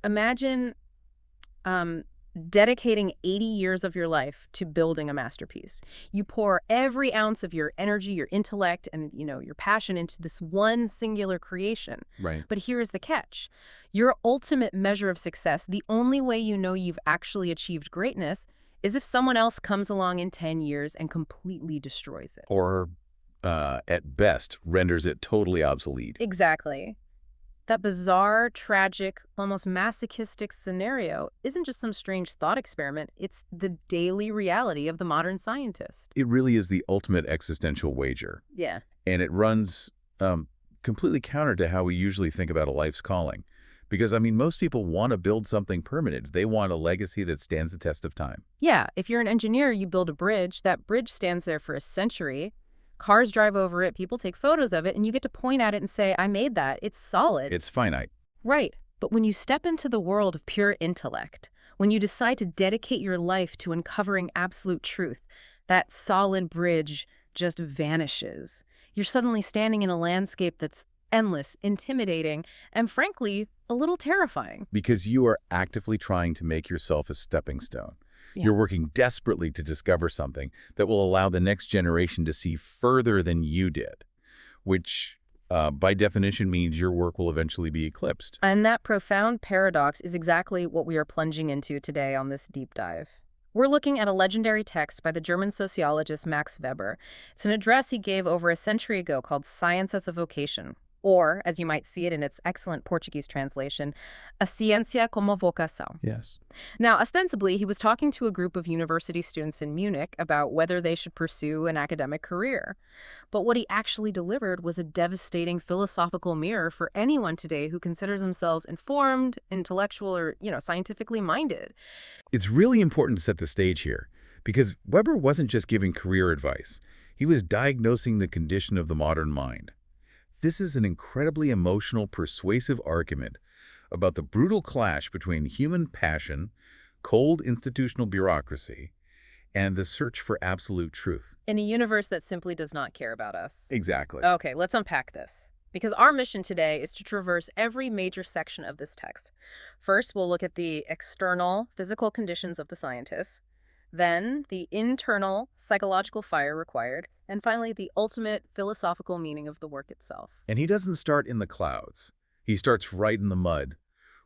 Imagine um, dedicating 80 years of your life to building a masterpiece. You pour every ounce of your energy, your intellect, and your passion into this one singular creation. Right. But here's the catch. Your ultimate measure of success, the only way you know you've actually achieved greatness, is if someone else comes along in 10 years and completely destroys it. Or, at best, renders it totally obsolete. Exactly. That bizarre, tragic, almost masochistic scenario isn't just some strange thought experiment, it's the daily reality of the modern scientist. It really is the ultimate existential wager. Yeah. And it runs completely counter to how we usually think about a life's calling. Because, I mean, most people want to build something permanent. They want a legacy that stands the test of time. Yeah, if you're an engineer, you build a bridge, that bridge stands there for a century. Cars drive over it, people take photos of it, and you get to point at it and say, I made that. It's solid. It's finite. Right. But when you step into the world of pure intellect, when you decide to dedicate your life to uncovering absolute truth, that solid bridge just vanishes. You're suddenly standing in a landscape that's endless, intimidating, and frankly, a little terrifying. Because you are actively trying to make yourself a stepping stone. Yeah. You're working desperately to discover something that will allow the next generation to see further than you did, which by definition means your work will eventually be eclipsed. And that profound paradox is exactly what we are plunging into today on this deep dive. We're looking at a legendary text by the German sociologist Max Weber. It's an address he gave over a century ago called Science as a Vocation, or, as you might see it in its excellent Portuguese translation, A Ciência como Vocação. Yes. Now, ostensibly, he was talking to a group of university students in Munich about whether they should pursue an academic career. But what he actually delivered was a devastating philosophical mirror for anyone today who considers themselves informed, intellectual, or, scientifically minded. It's really important to set the stage here, because Weber wasn't just giving career advice. He was diagnosing the condition of the modern mind. This is an incredibly emotional, persuasive argument about the brutal clash between human passion, cold institutional bureaucracy, and the search for absolute truth. In a universe that simply does not care about us. Exactly. Okay, let's unpack this. Because our mission today is to traverse every major section of this text. First, we'll look at the external, physical conditions of the scientists, then the internal, psychological fire required, and finally, the ultimate philosophical meaning of the work itself. And he doesn't start in the clouds. He starts right in the mud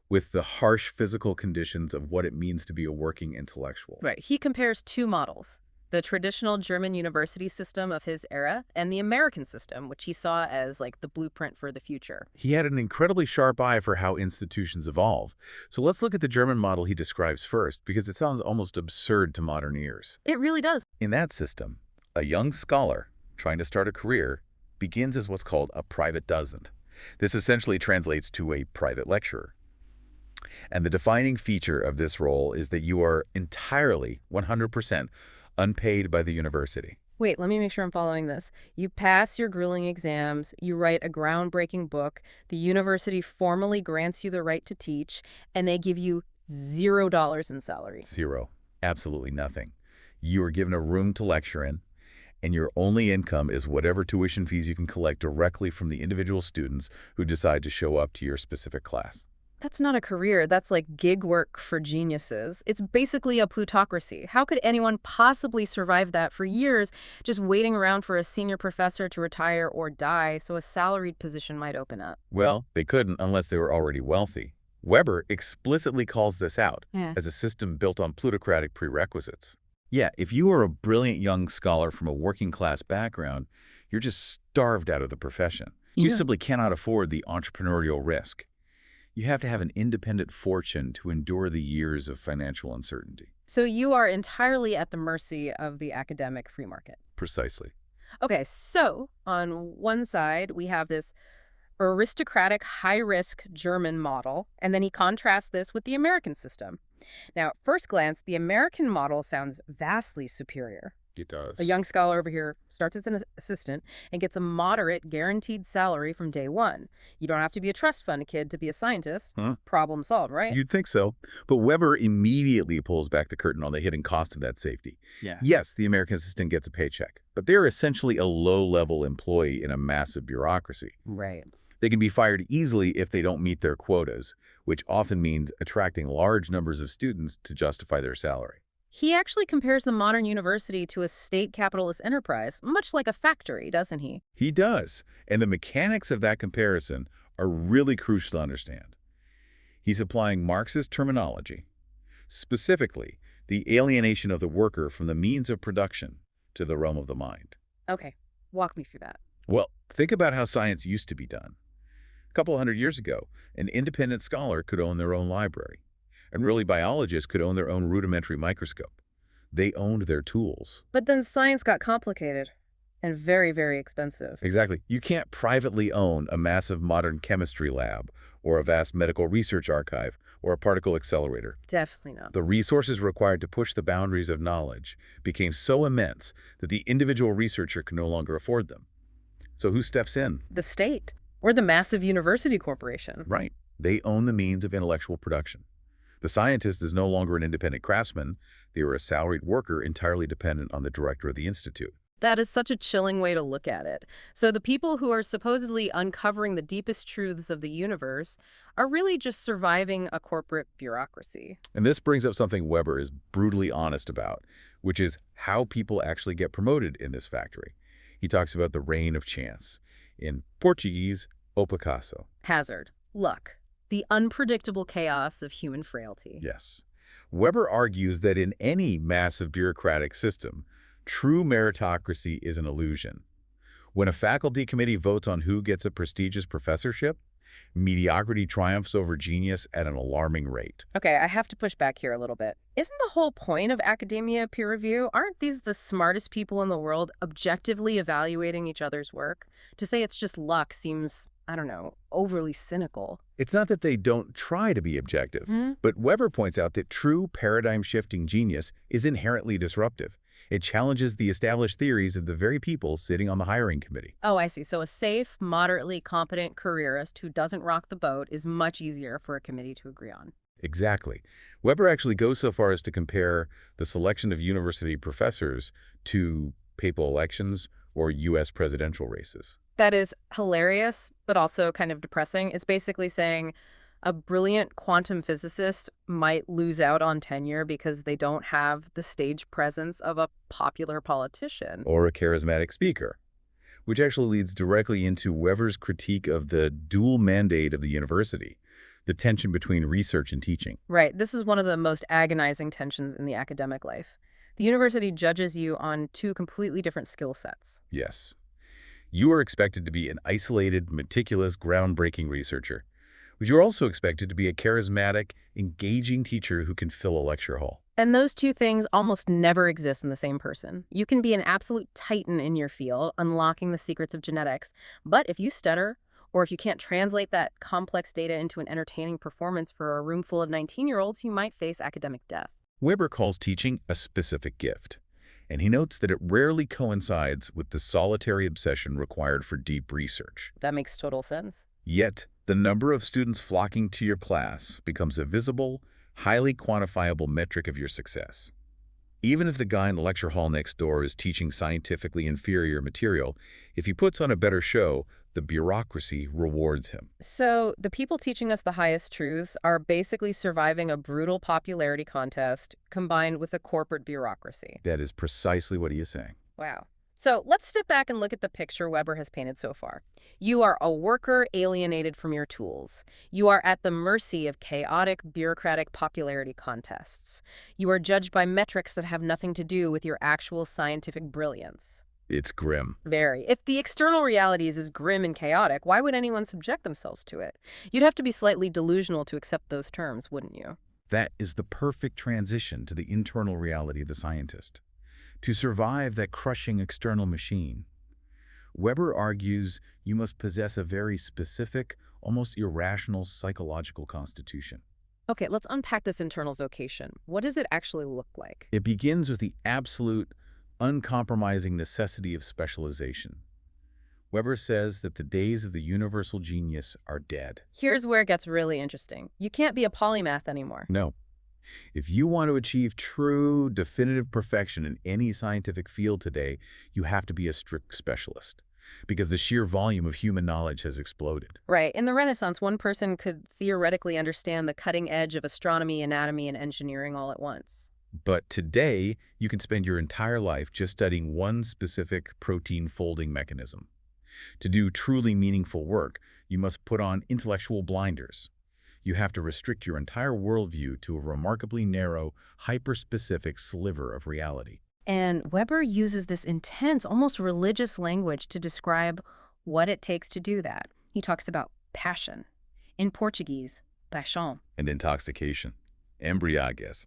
with the harsh physical conditions of what it means to be a working intellectual. Right. He compares two models, the traditional German university system of his era and the American system, which he saw as like the blueprint for the future. He had an incredibly sharp eye for how institutions evolve. So let's look at the German model he describes first, because it sounds almost absurd to modern ears. It really does. In that system, a young scholar trying to start a career begins as what's called a private dozent. This essentially translates to a private lecturer. And the defining feature of this role is that you are entirely, 100%, unpaid by the university. Wait, let me make sure I'm following this. You pass your grueling exams, you write a groundbreaking book, the university formally grants you the right to teach, and they give you $0 in salary. Zero. Absolutely nothing. You are given a room to lecture in, and your only income is whatever tuition fees you can collect directly from the individual students who decide to show up to your specific class. That's not a career. That's like gig work for geniuses. It's basically a plutocracy. How could anyone possibly survive that for years, just waiting around for a senior professor to retire or die so a salaried position might open up? Well, they couldn't unless they were already wealthy. Weber explicitly calls this out Yeah. as a system built on plutocratic prerequisites. Yeah, if you are a brilliant young scholar from a working-class background, you're just starved out of the profession. You Yeah. simply cannot afford the entrepreneurial risk. You have to have an independent fortune to endure the years of financial uncertainty. So you are entirely at the mercy of the academic free market. Precisely. Okay, so on one side, we have this aristocratic, high-risk German model, and then he contrasts this with the American system. Now, at first glance, the American model sounds vastly superior. It does. A young scholar over here starts as an assistant and gets a moderate, guaranteed salary from day one. You don't have to be a trust fund kid to be a scientist. Huh? Problem solved, right? You'd think so. But Weber immediately pulls back the curtain on the hidden cost of that safety. Yeah. Yes, the American assistant gets a paycheck, but they're essentially a low-level employee in a massive bureaucracy. Right. They can be fired easily if they don't meet their quotas, which often means attracting large numbers of students to justify their salary. He actually compares the modern university to a state capitalist enterprise, much like a factory, doesn't he? He does, and the mechanics of that comparison are really crucial to understand. He's applying Marxist terminology, specifically the alienation of the worker from the means of production to the realm of the mind. Okay, walk me through that. Well, think about how science used to be done. A couple hundred years ago, an independent scholar could own their own library, and really biologists could own their own rudimentary microscope. They owned their tools. But then science got complicated and very, very expensive. Exactly. You can't privately own a massive modern chemistry lab or a vast medical research archive or a particle accelerator. Definitely not. The resources required to push the boundaries of knowledge became so immense that the individual researcher could no longer afford them. So who steps in? The state or the massive university corporation. Right. They own the means of intellectual production. The scientist is no longer an independent craftsman. They are a salaried worker entirely dependent on the director of the institute. That is such a chilling way to look at it. So the people who are supposedly uncovering the deepest truths of the universe are really just surviving a corporate bureaucracy. And this brings up something Weber is brutally honest about, which is how people actually get promoted in this factory. He talks about the reign of chance. In Portuguese, o Picasso. Hazard, luck, the unpredictable chaos of human frailty. Yes. Weber argues that in any massive bureaucratic system, true meritocracy is an illusion. When a faculty committee votes on who gets a prestigious professorship, mediocrity triumphs over genius at an alarming rate. Okay, I have to push back here a little bit. Isn't the whole point of academia peer review? Aren't these the smartest people in the world objectively evaluating each other's work? To say it's just luck seems, I don't know, overly cynical. It's not that they don't try to be objective, but Weber points out that true paradigm-shifting genius is inherently disruptive. It challenges the established theories of the very people sitting on the hiring committee. Oh, I see. So a safe, moderately competent careerist who doesn't rock the boat is much easier for a committee to agree on. Exactly. Weber actually goes so far as to compare the selection of university professors to papal elections or U.S. presidential races. That is hilarious, but also kind of depressing. It's basically saying a brilliant quantum physicist might lose out on tenure because they don't have the stage presence of a popular politician. Or a charismatic speaker, which actually leads directly into Weber's critique of the dual mandate of the university, the tension between research and teaching. Right. This is one of the most agonizing tensions in the academic life. The university judges you on two completely different skill sets. Yes. You are expected to be an isolated, meticulous, groundbreaking researcher, but you're also expected to be a charismatic, engaging teacher who can fill a lecture hall. And those two things almost never exist in the same person. You can be an absolute titan in your field, unlocking the secrets of genetics, but if you stutter, or if you can't translate that complex data into an entertaining performance for a room full of 19-year-olds, you might face academic death. Weber calls teaching a specific gift, and he notes that it rarely coincides with the solitary obsession required for deep research. That makes total sense. Yet, the number of students flocking to your class becomes a visible, highly quantifiable metric of your success. Even if the guy in the lecture hall next door is teaching scientifically inferior material, if he puts on a better show, the bureaucracy rewards him. So the people teaching us the highest truths are basically surviving a brutal popularity contest combined with a corporate bureaucracy. That is precisely what he is saying. Wow. So let's step back and look at the picture Weber has painted so far. You are a worker alienated from your tools. You are at the mercy of chaotic, bureaucratic popularity contests. You are judged by metrics that have nothing to do with your actual scientific brilliance. It's grim. Very. If the external reality is as grim and chaotic, why would anyone subject themselves to it? You'd have to be slightly delusional to accept those terms, wouldn't you? That is the perfect transition to the internal reality of the scientist. To survive that crushing external machine, Weber argues you must possess a very specific, almost irrational psychological constitution. Okay, let's unpack this internal vocation. What does it actually look like? It begins with the absolute, uncompromising necessity of specialization. Weber says that the days of the universal genius are dead. Here's where it gets really interesting. You can't be a polymath anymore. No. If you want to achieve true, definitive perfection in any scientific field today, you have to be a strict specialist. because the sheer volume of human knowledge has exploded. Right. In the Renaissance, one person could theoretically understand the cutting edge of astronomy, anatomy, and engineering all at once. But today, you can spend your entire life just studying one specific protein folding mechanism. To do truly meaningful work, you must put on intellectual blinders. You have to restrict your entire worldview to a remarkably narrow, hyper-specific sliver of reality. And Weber uses this intense, almost religious language to describe what it takes to do that. He talks about passion. In Portuguese, paixão. And intoxication. Embriaguez.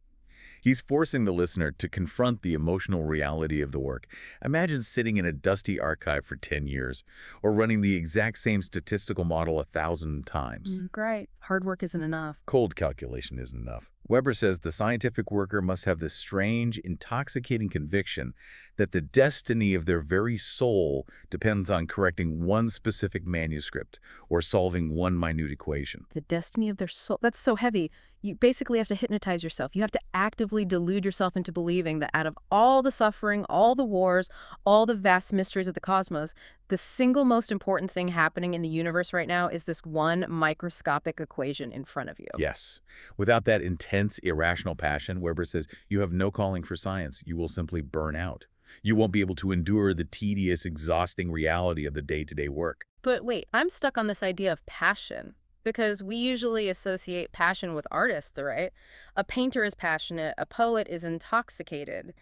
He's forcing the listener to confront the emotional reality of the work. Imagine sitting in a dusty archive for 10 years, or running the exact same statistical model 1,000 times. Great. Hard work isn't enough. Cold calculation isn't enough. Weber says the scientific worker must have this strange, intoxicating conviction that the destiny of their very soul depends on correcting one specific manuscript or solving one minute equation. The destiny of their soul. That's so heavy. You basically have to hypnotize yourself. You have to actively delude yourself into believing that out of all the suffering, all the wars, all the vast mysteries of the cosmos, the single most important thing happening in the universe right now is this one microscopic equation in front of you. Yes. Without that intense, irrational passion, Weber says, you have no calling for science. You will simply burn out. You won't be able to endure the tedious, exhausting reality of the day-to-day work. But wait, I'm stuck on this idea of passion. Because we usually associate passion with artists, right? A painter is passionate, a poet is intoxicated.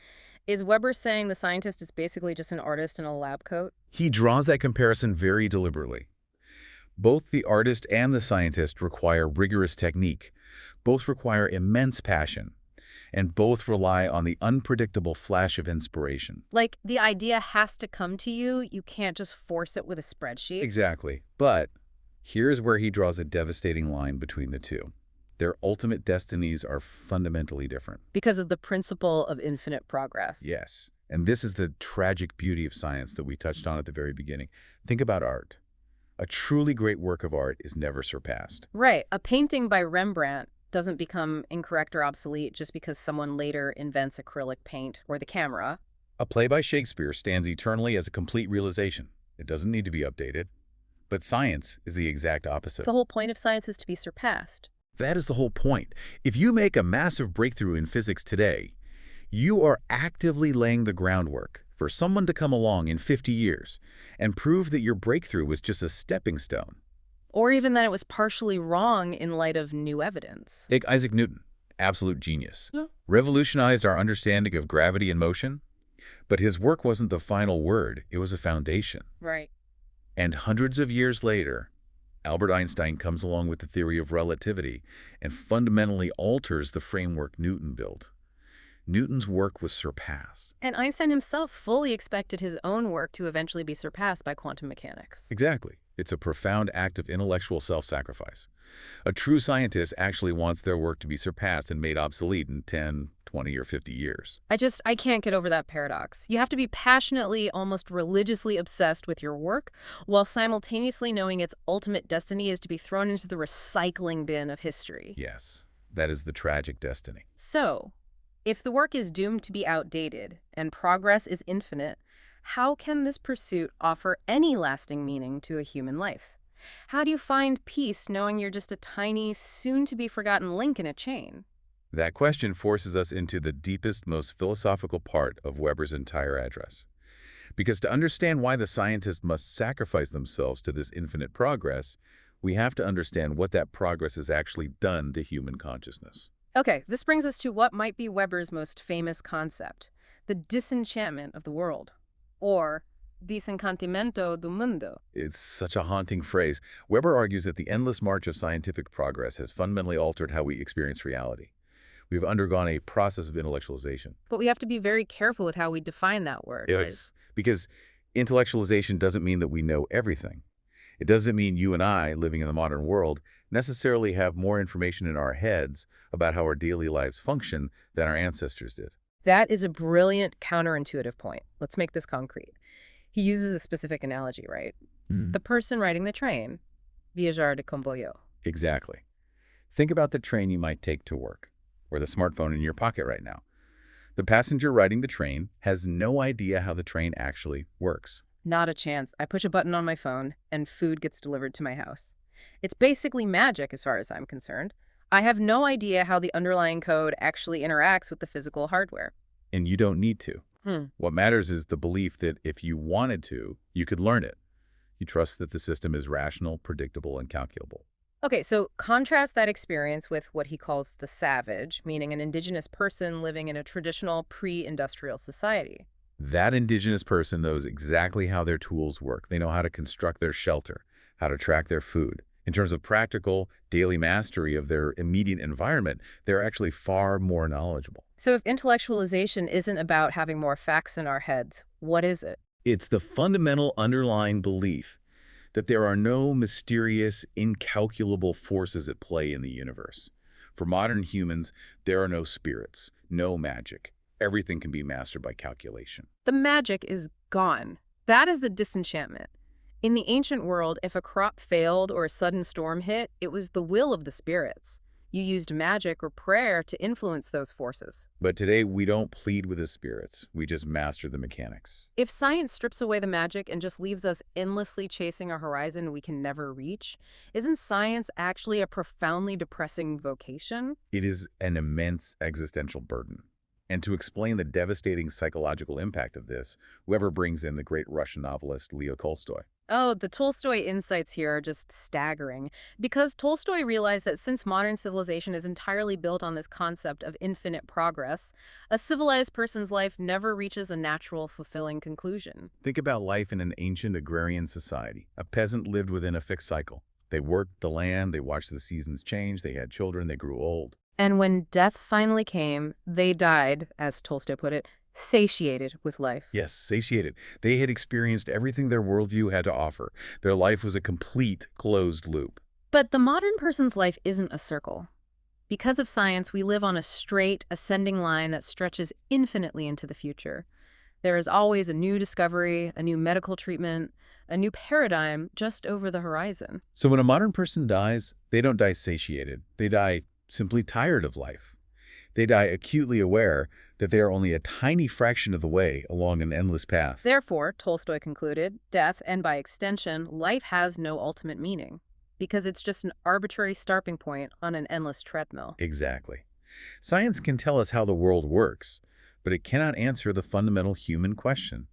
Is Weber saying the scientist is basically just an artist in a lab coat? He draws that comparison very deliberately. Both the artist and the scientist require rigorous technique. Both require immense passion. And both rely on the unpredictable flash of inspiration. Like, the idea has to come to you. You can't just force it with a spreadsheet. Exactly. But here's where he draws a devastating line between the two. Their ultimate destinies are fundamentally different. Because of the principle of infinite progress. Yes. And this is the tragic beauty of science that we touched on at the very beginning. Think about art. A truly great work of art is never surpassed. Right. A painting by Rembrandt doesn't become incorrect or obsolete just because someone later invents acrylic paint or the camera. A play by Shakespeare stands eternally as a complete realization. It doesn't need to be updated. But science is the exact opposite. The whole point of science is to be surpassed. That is the whole point. If you make a massive breakthrough in physics today, you are actively laying the groundwork for someone to come along in 50 years and prove that your breakthrough was just a stepping stone. Or even that it was partially wrong in light of new evidence. Isaac Newton, absolute genius, Yeah. revolutionized our understanding of gravity and motion, but his work wasn't the final word, it was a foundation. Right. And hundreds of years later, Albert Einstein comes along with the theory of relativity and fundamentally alters the framework Newton built. Newton's work was surpassed. And Einstein himself fully expected his own work to eventually be surpassed by quantum mechanics. Exactly. It's a profound act of intellectual self-sacrifice. A true scientist actually wants their work to be surpassed and made obsolete in 10, 20, or 50 years. I can't get over that paradox. You have to be passionately, almost religiously obsessed with your work, while simultaneously knowing its ultimate destiny is to be thrown into the recycling bin of history. Yes, that is the tragic destiny. So, if the work is doomed to be outdated and progress is infinite, how can this pursuit offer any lasting meaning to a human life? How do you find peace knowing you're just a tiny, soon-to-be-forgotten link in a chain? That question forces us into the deepest, most philosophical part of Weber's entire address. Because to understand why the scientists must sacrifice themselves to this infinite progress, we have to understand what that progress has actually done to human consciousness. Okay, this brings us to what might be Weber's most famous concept, the disenchantment of the world, or disencantamento do mundo. It's such a haunting phrase. Weber argues that the endless march of scientific progress has fundamentally altered how we experience reality. We've undergone a process of intellectualization. But we have to be very careful with how we define that word. Yes, because intellectualization doesn't mean that we know everything. It doesn't mean you and I, living in the modern world, necessarily have more information in our heads about how our daily lives function than our ancestors did. That is a brilliant counterintuitive point. Let's make this concrete. He uses a specific analogy, right? The person riding the train, viajar de comboio. Exactly. Think about the train you might take to work, or the smartphone in your pocket right now. The passenger riding the train has no idea how the train actually works. Not a chance. I push a button on my phone, and food gets delivered to my house. It's basically magic as far as I'm concerned. I have no idea how the underlying code actually interacts with the physical hardware. And you don't need to. Hmm. What matters is the belief that if you wanted to, you could learn it. You trust that the system is rational, predictable, and calculable. Okay, so contrast that experience with what he calls the savage, meaning an indigenous person living in a traditional pre-industrial society. That indigenous person knows exactly how their tools work. They know how to construct their shelter, how to track their food. In terms of practical, daily mastery of their immediate environment, they're actually far more knowledgeable. So if intellectualization isn't about having more facts in our heads, what is it? It's the fundamental underlying belief that there are no mysterious, incalculable forces at play in the universe. For modern humans, there are no spirits, no magic. Everything can be mastered by calculation. The magic is gone. That is the disenchantment. In the ancient world, if a crop failed or a sudden storm hit, it was the will of the spirits. You used magic or prayer to influence those forces. But today, we don't plead with the spirits. We just master the mechanics. If science strips away the magic and just leaves us endlessly chasing a horizon we can never reach, isn't science actually a profoundly depressing vocation? It is an immense existential burden. And to explain the devastating psychological impact of this, Weber brings in the great Russian novelist Leo Tolstoy. Oh, the Tolstoy insights here are just staggering, because Tolstoy realized that since modern civilization is entirely built on this concept of infinite progress, a civilized person's life never reaches a natural, fulfilling conclusion. Think about life in an ancient agrarian society. A peasant lived within a fixed cycle. They worked the land, they watched the seasons change, they had children, they grew old. And when death finally came, they died, as Tolstoy put it, satiated with life. Yes, satiated. They had experienced everything their worldview had to offer. Their life was a complete closed loop. But the modern person's life isn't a circle. Because of science, we live on a straight, ascending line that stretches infinitely into the future. There is always a new discovery, a new medical treatment, a new paradigm just over the horizon. So when a modern person dies, they don't die satiated. They die simply tired of life. They die acutely aware that they are only a tiny fraction of the way along an endless path. Therefore, Tolstoy concluded, death, and by extension, life has no ultimate meaning, because it's just an arbitrary starting point on an endless treadmill. Exactly. Science can tell us how the world works, but it cannot answer the fundamental human question.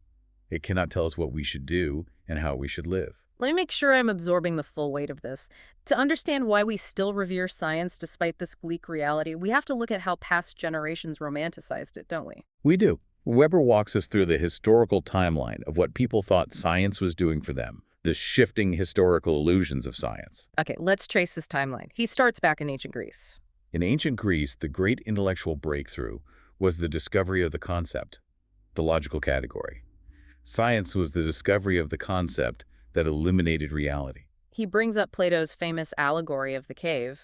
It cannot tell us what we should do and how we should live. Let me make sure I'm absorbing the full weight of this. To understand why we still revere science despite this bleak reality, we have to look at how past generations romanticized it, don't we? We do. Weber walks us through the historical timeline of what people thought science was doing for them, the shifting historical illusions of science. Okay, let's trace this timeline. He starts back in ancient Greece. In ancient Greece, the great intellectual breakthrough was the discovery of the concept, the logical category. Science was the discovery of the concept that eliminated reality. He brings up Plato's famous allegory of the cave.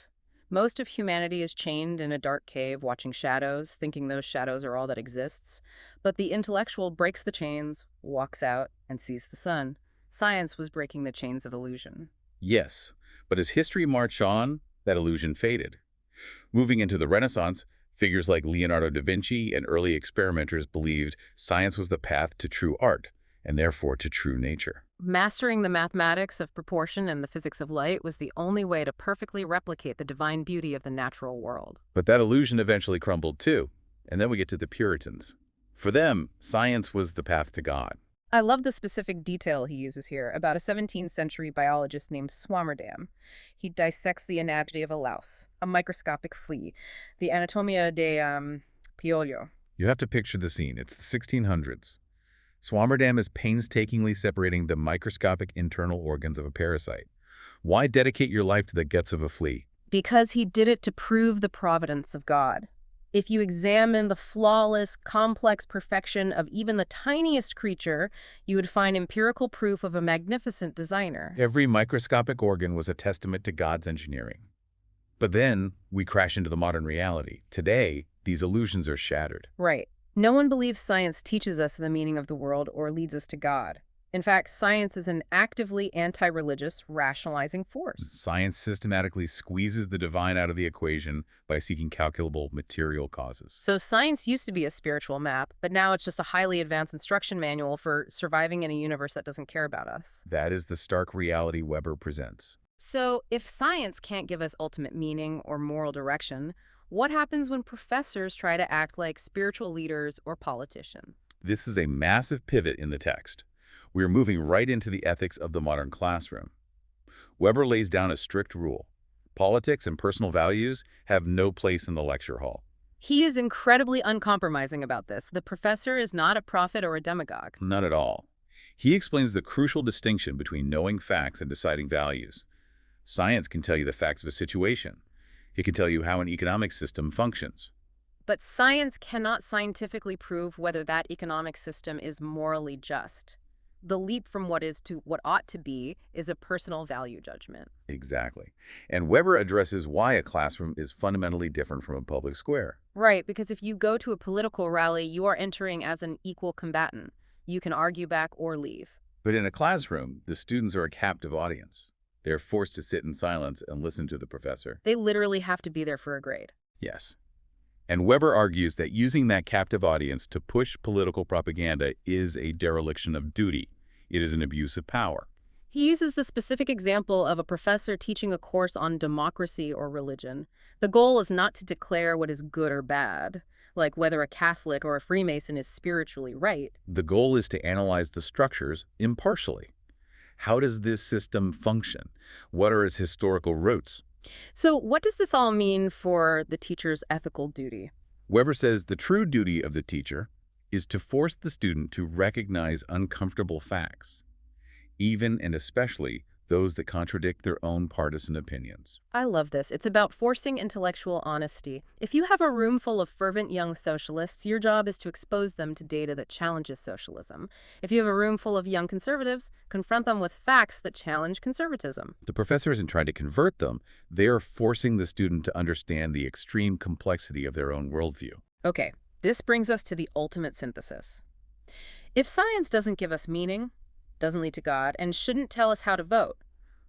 Most of humanity is chained in a dark cave, watching shadows, thinking those shadows are all that exists. But the intellectual breaks the chains, walks out, and sees the sun. Science was breaking the chains of illusion. Yes, but as history marched on, that illusion faded. Moving into the Renaissance, figures like Leonardo da Vinci and early experimenters believed science was the path to true art, and therefore to true nature. Mastering the mathematics of proportion and the physics of light was the only way to perfectly replicate the divine beauty of the natural world. But that illusion eventually crumbled too, and then we get to the Puritans. For them, science was the path to God. I love the specific detail he uses here about a 17th century biologist named Swammerdam. He dissects the anatomy of a louse, a microscopic flea, the Anatomia de Piollo. You have to picture the scene. It's the 1600s. Swammerdam is painstakingly separating the microscopic internal organs of a parasite. Why dedicate your life to the guts of a flea? Because he did it to prove the providence of God. If you examine the flawless, complex perfection of even the tiniest creature, you would find empirical proof of a magnificent designer. Every microscopic organ was a testament to God's engineering. But then we crash into the modern reality. Today, these illusions are shattered. Right. No one believes science teaches us the meaning of the world or leads us to God. In fact, science is an actively anti-religious rationalizing force. Science systematically squeezes the divine out of the equation by seeking calculable material causes. So science used to be a spiritual map, but now it's just a highly advanced instruction manual for surviving in a universe that doesn't care about us. That is the stark reality Weber presents. So if science can't give us ultimate meaning or moral direction, what happens when professors try to act like spiritual leaders or politicians? This is a massive pivot in the text. We are moving right into the ethics of the modern classroom. Weber lays down a strict rule. Politics and personal values have no place in the lecture hall. He is incredibly uncompromising about this. The professor is not a prophet or a demagogue. Not at all. He explains the crucial distinction between knowing facts and deciding values. Science can tell you the facts of a situation. It can tell you how an economic system functions. But science cannot scientifically prove whether that economic system is morally just. The leap from what is to what ought to be is a personal value judgment. Exactly. And Weber addresses why a classroom is fundamentally different from a public square. Right, because if you go to a political rally, you are entering as an equal combatant. You can argue back or leave. But in a classroom, the students are a captive audience. They're forced to sit in silence and listen to the professor. They literally have to be there for a grade. Yes. And Weber argues that using that captive audience to push political propaganda is a dereliction of duty. It is an abuse of power. He uses the specific example of a professor teaching a course on democracy or religion. The goal is not to declare what is good or bad, like whether a Catholic or a Freemason is spiritually right. The goal is to analyze the structures impartially. How does this system function? What are its historical roots? So what does this all mean for the teacher's ethical duty? Weber says the true duty of the teacher is to force the student to recognize uncomfortable facts, even and especially those that contradict their own partisan opinions. I love this. It's about forcing intellectual honesty. If you have a room full of fervent young socialists, your job is to expose them to data that challenges socialism. If you have a room full of young conservatives, confront them with facts that challenge conservatism. The professor isn't trying to convert them. They are forcing the student to understand the extreme complexity of their own worldview. Okay, this brings us to the ultimate synthesis. If science doesn't give us meaning, doesn't lead to God, and shouldn't tell us how to vote,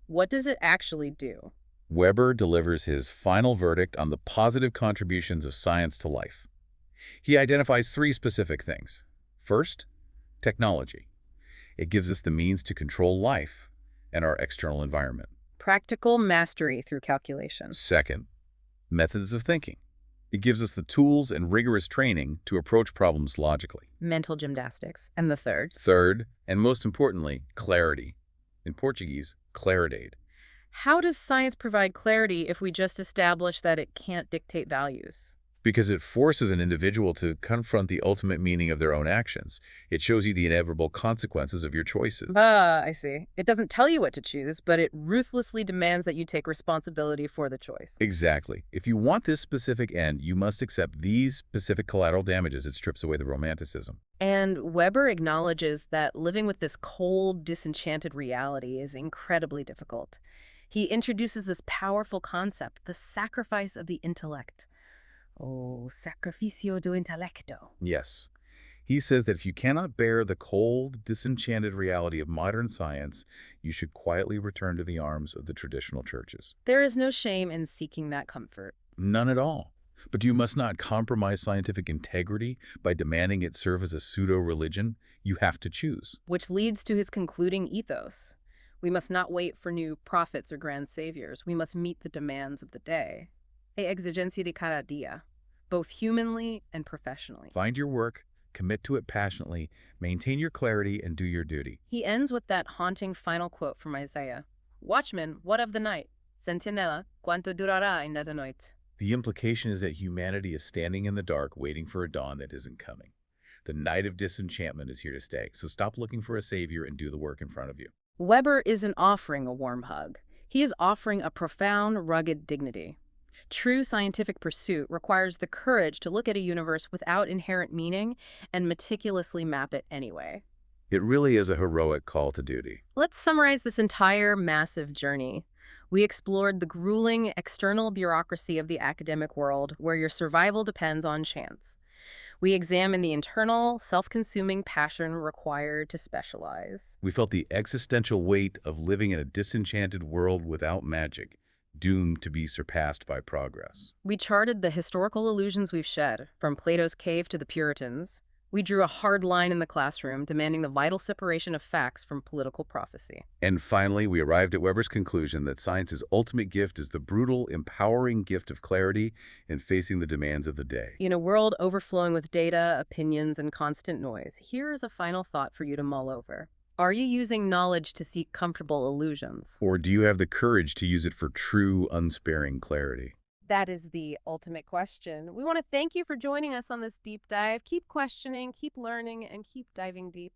what does it actually do? Weber delivers his final verdict on the positive contributions of science to life. He identifies three specific things. First, technology. It gives us the means to control life and our external environment. Practical mastery through calculation. Second, methods of thinking. It gives us the tools and rigorous training to approach problems logically. Mental gymnastics. And the third? Third, and most importantly, clarity. In Portuguese, claridade. How does science provide clarity if we just establish that it can't dictate values? Because it forces an individual to confront the ultimate meaning of their own actions. It shows you the inevitable consequences of your choices. Ah, I see. It doesn't tell you what to choose, but it ruthlessly demands that you take responsibility for the choice. Exactly. If you want this specific end, you must accept these specific collateral damages. It strips away the romanticism. And Weber acknowledges that living with this cold, disenchanted reality is incredibly difficult. He introduces this powerful concept, the sacrifice of the intellect. Oh, sacrificio do intelecto. Yes. He says that if you cannot bear the cold, disenchanted reality of modern science, you should quietly return to the arms of the traditional churches. There is no shame in seeking that comfort. None at all. But you must not compromise scientific integrity by demanding it serve as a pseudo-religion. You have to choose. Which leads to his concluding ethos. We must not wait for new prophets or grand saviors. We must meet the demands of the day. E exigencia de cada día, both humanly and professionally. Find your work, commit to it passionately, maintain your clarity, and do your duty. He ends with that haunting final quote from Isaiah. Watchman, what of the night? Sentinela, cuánto durará en la noche? The implication is that humanity is standing in the dark waiting for a dawn that isn't coming. The night of disenchantment is here to stay, so stop looking for a savior and do the work in front of you. Weber isn't offering a warm hug. He is offering a profound, rugged dignity. True scientific pursuit requires the courage to look at a universe without inherent meaning and meticulously map it anyway. It really is a heroic call to duty. Let's summarize this entire massive journey. We explored the grueling external bureaucracy of the academic world, where your survival depends on chance. We examine the internal, self-consuming passion required to specialize. We felt the existential weight of living in a disenchanted world without magic, doomed to be surpassed by progress. We charted the historical illusions we've shed, from Plato's cave to the Puritans. We drew a hard line in the classroom, demanding the vital separation of facts from political prophecy. And finally, we arrived at Weber's conclusion that science's ultimate gift is the brutal, empowering gift of clarity in facing the demands of the day. In a world overflowing with data, opinions, and constant noise, here is a final thought for you to mull over. Are you using knowledge to seek comfortable illusions? Or do you have the courage to use it for true, unsparing clarity? That is the ultimate question. We want to thank you for joining us on this deep dive. Keep questioning, keep learning, and keep diving deep.